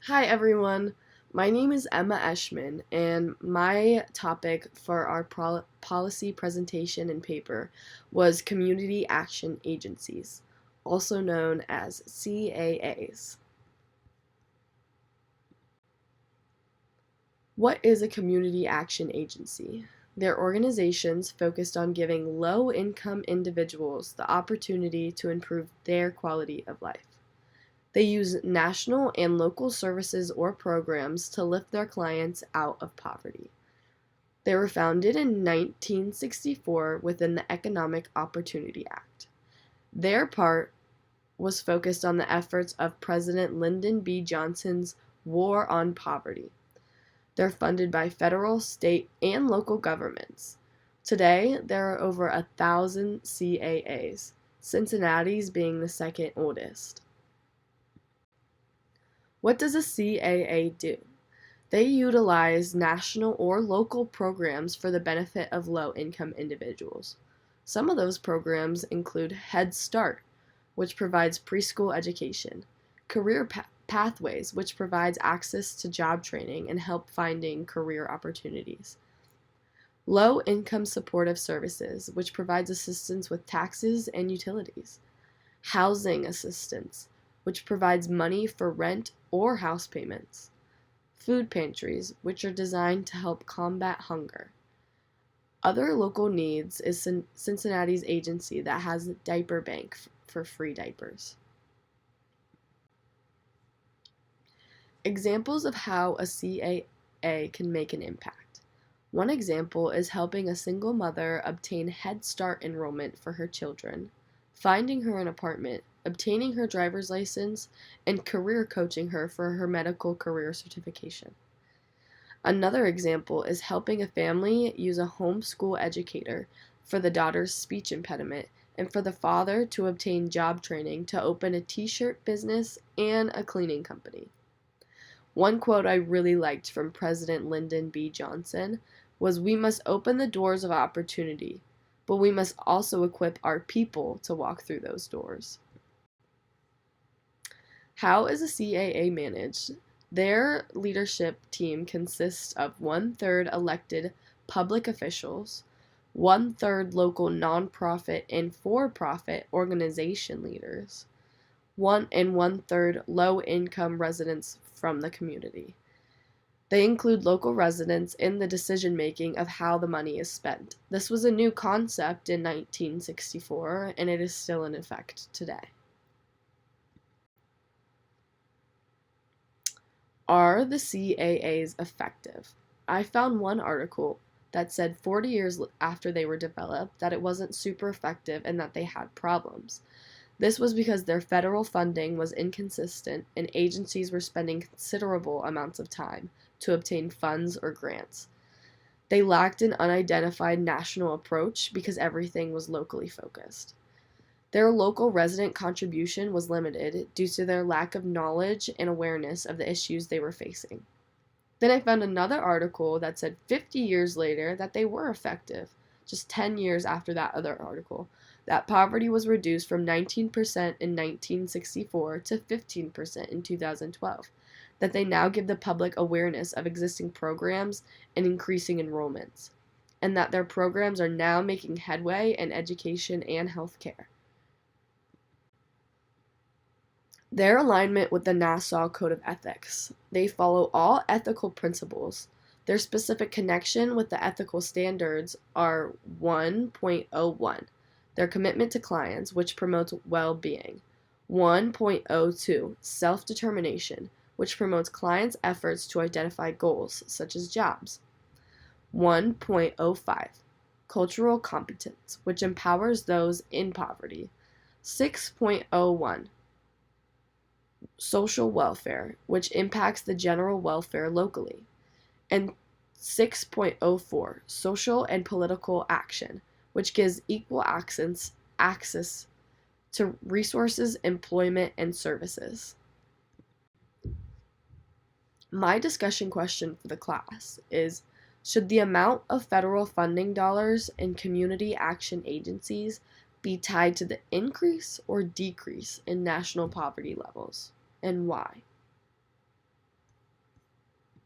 Hi everyone, my name is Emma Eshman, and my topic for our policy presentation and paper was Community Action Agencies, also known as CAAs. What is a community action agency? They're organizations focused on giving low-income individuals the opportunity to improve their quality of life. They use national and local services or programs to lift their clients out of poverty. They were founded in 1964 within the Economic Opportunity Act. Their part was focused on the efforts of President Lyndon B. Johnson's War on Poverty. They're funded by federal, state, and local governments. Today, there are over 1,000 CAAs, Cincinnati's being the second oldest. What does a CAA do? They utilize national or local programs for the benefit of low-income individuals. Some of those programs include Head Start, which provides preschool education, Career Pathways, which provides access to job training and help finding career opportunities, Low-Income Supportive Services, which provides assistance with taxes and utilities, Housing Assistance, which provides money for rent or house payments, Food Pantries, which are designed to help combat hunger. Other local needs is Cincinnati's agency that has a diaper bank for free diapers. Examples of how a CAA can make an impact. One example is helping a single mother obtain Head Start enrollment for her children, finding her an apartment, obtaining her driver's license, and career coaching her for her medical career certification. Another example is helping a family use a homeschool educator for the daughter's speech impediment and for the father to obtain job training to open a t-shirt business and a cleaning company. One quote I really liked from President Lyndon B. Johnson was, "We must open the doors of opportunity, but we must also equip our people to walk through those doors." How is a CAA managed? Their leadership team consists of 1/3 elected public officials, 1/3 local nonprofit and for-profit organization leaders, 1/3 low-income residents from the community. They include local residents in the decision-making of how the money is spent. This was a new concept in 1964, and it is still in effect today. Are the CAAs effective? I found one article that said 40 years after they were developed that it wasn't super effective and that they had problems. This was because their federal funding was inconsistent and agencies were spending considerable amounts of time to obtain funds or grants. They lacked an unidentified national approach because everything was locally focused. Their local resident contribution was limited due to their lack of knowledge and awareness of the issues they were facing. Then I found another article that said 50 years later that they were effective, just 10 years after that other article, that poverty was reduced from 19% in 1964 to 15% in 2012, that they now give the public awareness of existing programs and increasing enrollments, and that their programs are now making headway in education and healthcare. Their alignment with the Nassau Code of Ethics. They follow all ethical principles. Their specific connection with the ethical standards are 1.01, their commitment to clients, which promotes well-being. 1.02, self-determination, which promotes clients' efforts to identify goals, such as jobs. 1.05, cultural competence, which empowers those in poverty. 6.01, social welfare, which impacts the general welfare locally. And 6.04, social and political action, which gives equal access to resources, employment, and services. My discussion question for the class is, should the amount of federal funding dollars in community action agencies be tied to the increase or decrease in national poverty levels, and why?